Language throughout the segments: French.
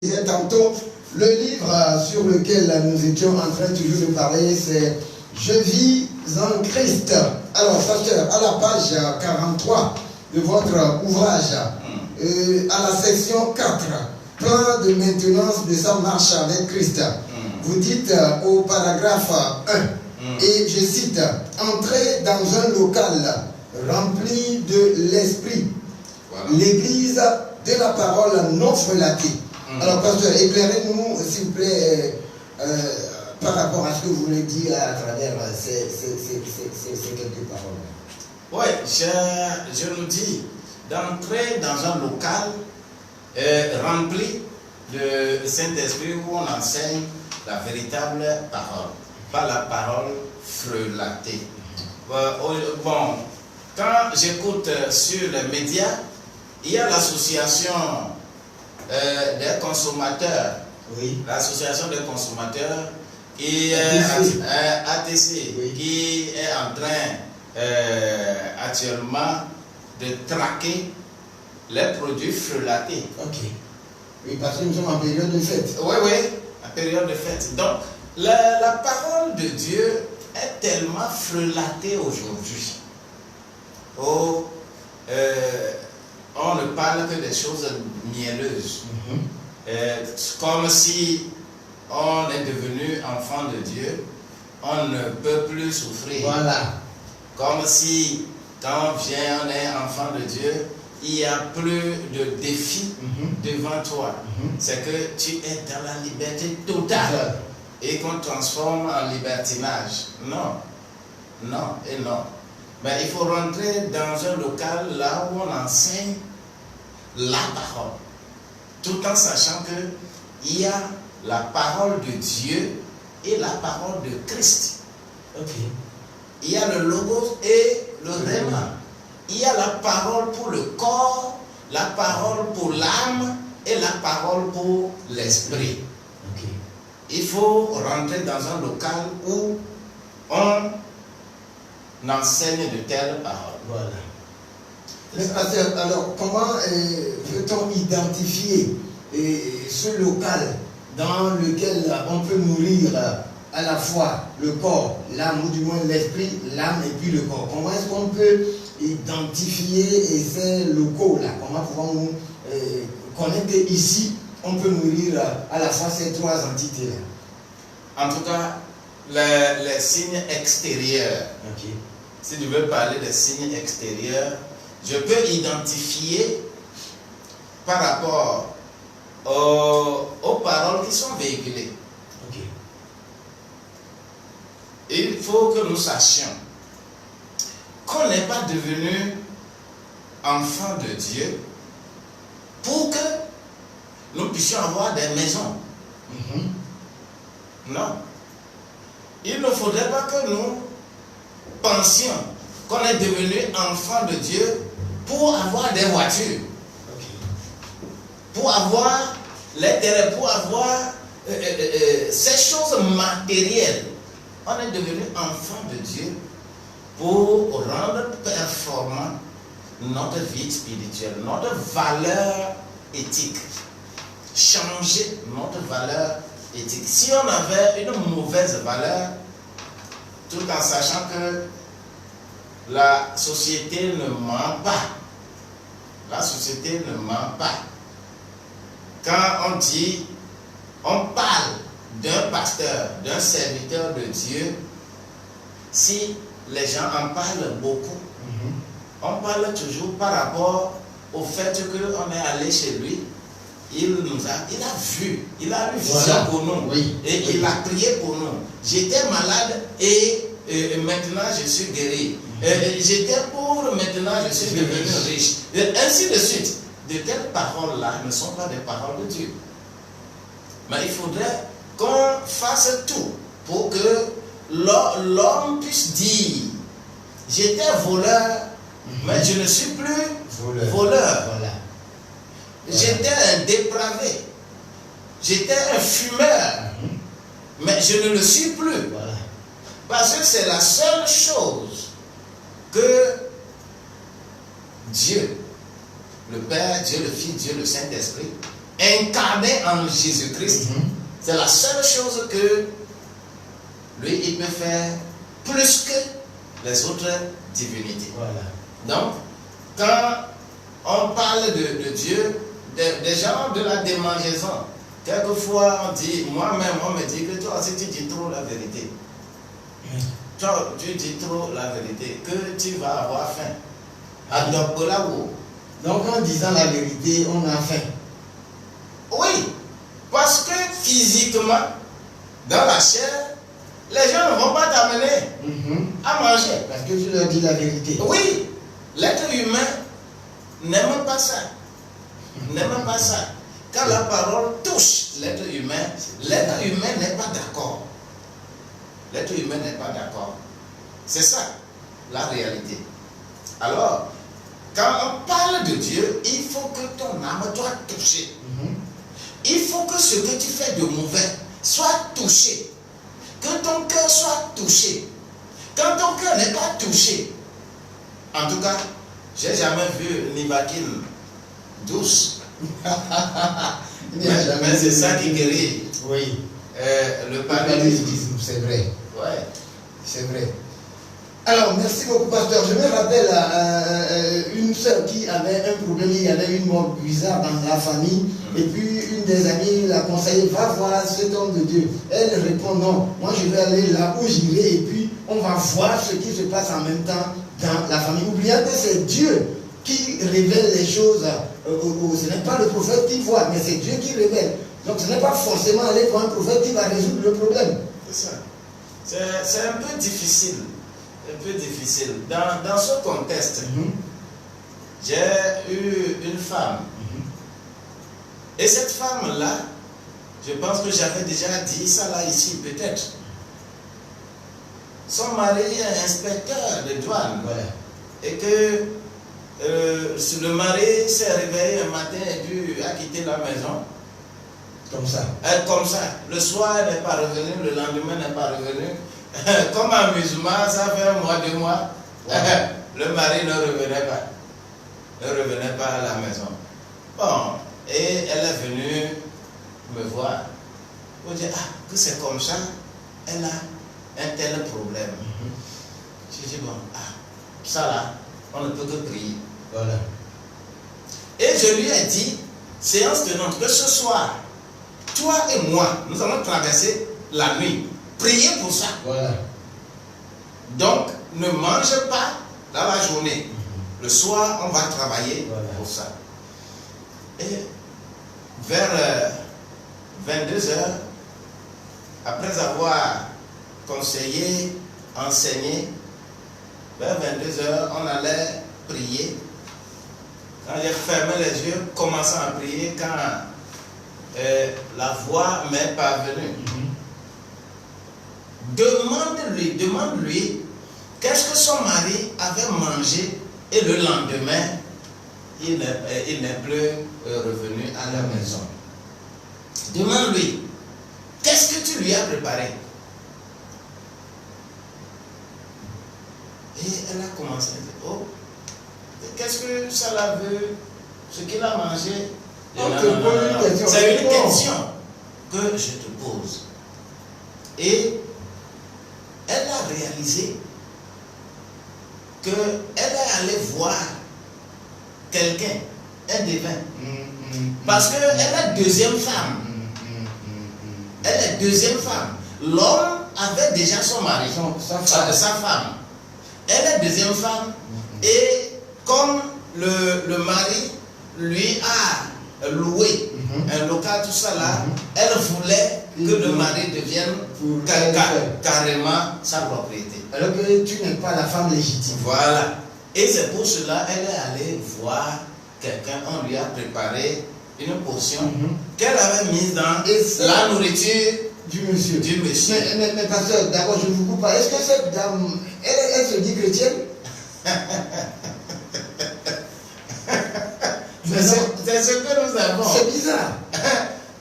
disais tantôt, le livre sur lequel nous étions en train toujours de parler, c'est Je vis en Christ. Alors, pasteur, à la page 43 de votre ouvrage, à la section 4, plan de maintenance de sa marche avec Christ, vous dites au paragraphe 1, et je cite, entrer dans un local rempli de l'esprit, l'église de la parole non frelatée. Alors, pasteur, éclairez-nous, s'il vous plaît, par rapport à ce que vous voulez dire à travers ces quelques paroles. Oui, je nous dis d'entrer dans un local rempli de Saint-Esprit où on enseigne la véritable parole, pas la parole frelatée. Bon, quand j'écoute sur les médias, il y a l'association des consommateurs, Oui. l'association des consommateurs qui ATC, Oui. qui est en train actuellement de traquer les produits frelatés. Ok. Oui, parce que nous sommes en période de fête. Oui, oui, en période de fête. Donc, la parole de Dieu est tellement frelatée aujourd'hui. On ne parle que des choses mielleuses. Comme si on est devenu enfant de Dieu, on ne peut plus souffrir. Voilà. Comme si, quand on est enfant de Dieu, il n'y a plus de défi devant toi. C'est que tu es dans la liberté totale et qu'on transforme en libertinage. Non, non et non. Mais il faut rentrer dans un local là où on enseigne la parole, tout en sachant qu'il y a la parole de Dieu et la parole de Christ. Ok. Il y a le logos et le rhéma. Il y a la parole pour le corps, la parole pour l'âme et la parole pour l'esprit. Ok. Il faut rentrer dans un local où on enseigne de telles paroles. Voilà. Mais pasteur, alors comment peut-on identifier ce local dans lequel on peut nourrir à la fois le corps, l'âme, ou du moins l'esprit, l'âme et puis le corps? Comment est-ce qu'on peut identifier ces locaux-là? Comment pouvons-nous connaître qu'ici, on peut nourrir à la fois ces trois entités-là? En tout cas, les signes extérieurs. Ok. Si je veux parler des signes extérieurs, je peux identifier par rapport aux paroles qui sont véhiculées. Ok. Il faut que nous sachions qu'on n'est pas devenu enfant de Dieu pour que nous puissions avoir des maisons. Non. Il ne faudrait pas que nous pensions qu'on est devenu enfant de Dieu pour avoir des voitures, pour avoir les terrains, pour avoir ces choses matérielles. On est devenu enfant de Dieu pour rendre performant notre vie spirituelle, notre valeur éthique, changer notre valeur éthique. Si on avait une mauvaise valeur, tout en sachant que la société ne ment pas. La société ne ment pas. Quand on dit, on parle d'un pasteur, d'un serviteur de Dieu, si les gens en parlent beaucoup, on parle toujours par rapport au fait qu'on est allé chez lui, il a vu, il a eu vision pour nous, et il a prié pour nous. J'étais malade et maintenant je suis guéri. J'étais pauvre, maintenant je suis devenu riche. Et ainsi de suite. De telles paroles-là ne sont pas des paroles de Dieu. Mais il faudrait qu'on fasse tout pour que l'homme puisse dire, j'étais voleur, mais je ne suis plus voleur. Voilà. J'étais un dépravé. J'étais un fumeur. Mais je ne le suis plus. Voilà. Parce que c'est la seule chose que Dieu, le Père, Dieu le Fils, Dieu le Saint-Esprit, incarné en Jésus-Christ, c'est la seule chose que lui, il peut faire plus que les autres divinités. Voilà. Donc, quand on parle de Dieu, des gens de la démangeaison, quelquefois on dit, moi-même, on me dit que toi aussi tu dis trop la vérité. Toi, tu dis trop la vérité, que tu vas avoir faim. Donc en disant la vérité, on a faim. Oui, parce que physiquement, dans la chair, les gens ne vont pas t'amener à manger. Parce que tu leur dis la vérité. Oui, l'être humain n'aime pas ça. N'aime pas ça. Quand la parole touche l'être humain n'est pas d'accord. L'être humain n'est pas d'accord. C'est ça, la réalité. Alors, quand on parle de Dieu, il faut que ton âme soit touchée. Il faut que ce que tu fais de mauvais soit touché. Que ton cœur soit touché. Quand ton cœur n'est pas touché, en tout cas, j'ai jamais vu une Nivaquine douce. Mais c'est ça qui guérit. Oui. Le paludisme. C'est vrai. Ouais. C'est vrai. Alors, merci beaucoup, pasteur. Je me rappelle une sœur qui avait un problème, il y avait une mort bizarre dans la famille, et puis une des amies l'a conseillé, va voir cet homme de Dieu. Elle répond, non, moi je vais aller là où j'irai, et puis on va voir ce qui se passe en même temps dans la famille. Oubliez que c'est Dieu qui révèle les choses. Ce n'est pas le prophète qui voit, mais c'est Dieu qui révèle. Donc ce n'est pas forcément aller pour un prophète qui va résoudre le problème. C'est ça. C'est un peu difficile. Un peu difficile. Dans ce contexte, j'ai eu une femme. Et cette femme-là, je pense que j'avais déjà dit ça là ici, peut-être. Son mari est inspecteur de douane. Ouais. Et que le mari s'est réveillé un matin et puis a quitté la maison. Comme ça. Comme ça. Le soir, elle n'est pas revenue, le lendemain, elle n'est pas revenue. Comme amusement, ça fait 1 mois, 2 mois, le mari ne revenait pas. Ne revenait pas à la maison. Bon, et elle est venue me voir pour dire, que c'est comme ça, elle a un tel problème. Je dis, bon, ça là, on ne peut que prier. Voilà. Et je lui ai dit, séance tenante, que ce soir, toi et moi, nous allons traverser la nuit. Priez pour ça. Voilà. Donc, ne mange pas dans la journée. Le soir, on va travailler pour ça. Et vers 22 heures, après avoir conseillé, enseigné, vers 22 heures, on allait prier. Quand j'ai fermé les yeux, commençant à prier, quand la voix m'est parvenue, demande-lui qu'est-ce que son mari avait mangé et le lendemain, il n'est plus revenu à la maison. Demande-lui, qu'est-ce que tu lui as préparé? Et elle a commencé à dire, oh, qu'est-ce que ça la veut, ce qu'il a mangé? C'est une question que je te pose. Et elle a réalisé qu'elle est allée voir quelqu'un, un devin. Parce qu'elle est deuxième femme. Elle est deuxième femme. L'homme avait déjà son mari, sa femme. Elle est deuxième femme. Et comme le mari lui a loué un local, tout ça là, elle voulait que le mari devienne carrément sa propriété. Alors que tu n'es pas la femme légitime. Voilà. Et c'est pour cela qu'elle est allée voir quelqu'un, on lui a préparé une potion qu'elle avait mise dans la nourriture du monsieur. Mais pasteur, d'abord je ne vous coupe pas. Est-ce que cette dame, elle se dit chrétienne? C'est ce que nous avons. C'est bizarre.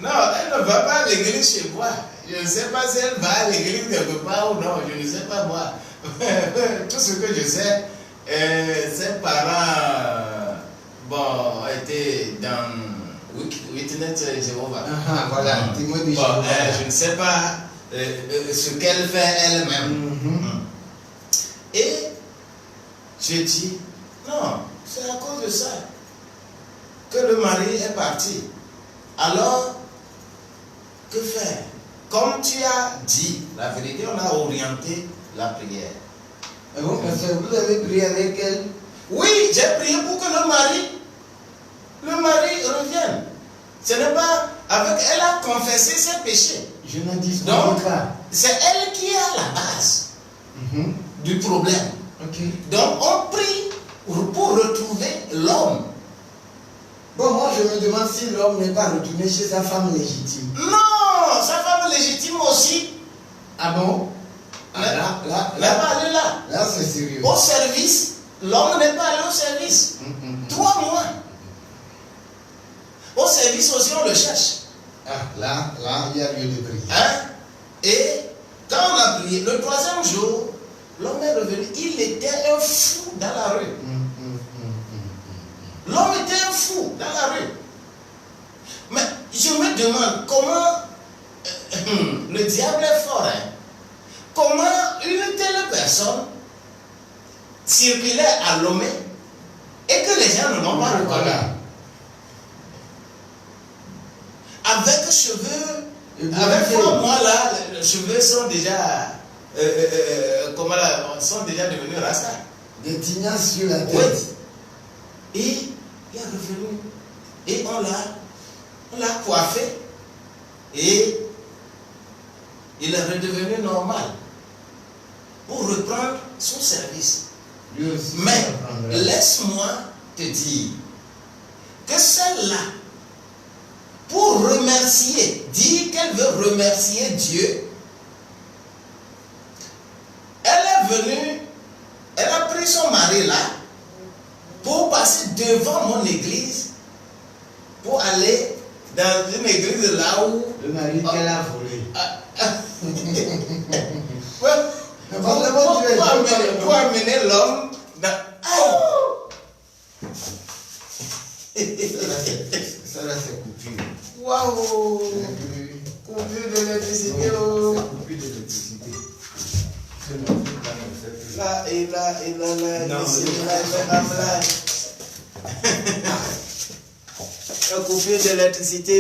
Non, elle ne va pas à l'église chez moi. Je ne sais pas si elle va à l'église quelque part ou non. Je ne sais pas moi. Tout ce que je sais, ses parents étaient dans Witness Jéhovah. Voilà, témoin de Jéhovah. Je ne sais pas ce qu'elle fait elle-même. Et je dis, non, c'est à cause de ça que le mari est parti. Alors, que faire? Comme tu as dit la vérité, on a orienté la prière. Et vous, vous avez prié avec elle? Oui, j'ai prié pour que le mari revienne. Ce n'est pas avec elle a confessé ses péchés. Je n'en dis Donc, pas. c'est elle qui est à la base du problème. Donc, on prie pour retrouver l'homme. Bon, moi je me demande si l'homme n'est pas retourné chez sa femme légitime. Non, sa femme légitime aussi. Ah bon? N'est pas allé là. Là, c'est sérieux. Au service, l'homme n'est pas allé au service. 3 mois. Au service aussi, on le cherche. Ah, là, il y a lieu de prier. Et quand on a prié, le 3e jour, l'homme est revenu. Il était un fou dans la rue. L'homme était un fou dans la rue. Mais je me demande comment le diable est fort. Comment une telle personne circulait à Lomé et que les gens ne l'ont pas reconnu. Avec cheveux, avec 3 mois là, les cheveux sont déjà, sont déjà devenus rasta. Des tignasses sur la tête. Oui. Et il est revenu. Et on l'a coiffé. Et il est redevenu normal. Pour reprendre son service. Mais laisse-moi te dire que celle-là, pour remercier, dire qu'elle veut remercier Dieu, elle est venue, elle a pris son mari là, pour passer devant mon église, pour aller dans une église là où... Le mari qu'elle a volé. Pour amener l'homme dans... Ça là, c'est coupure. Waouh! Coupure d'électricité. Coupure d'électricité. Là, et là, coupure d'électricité.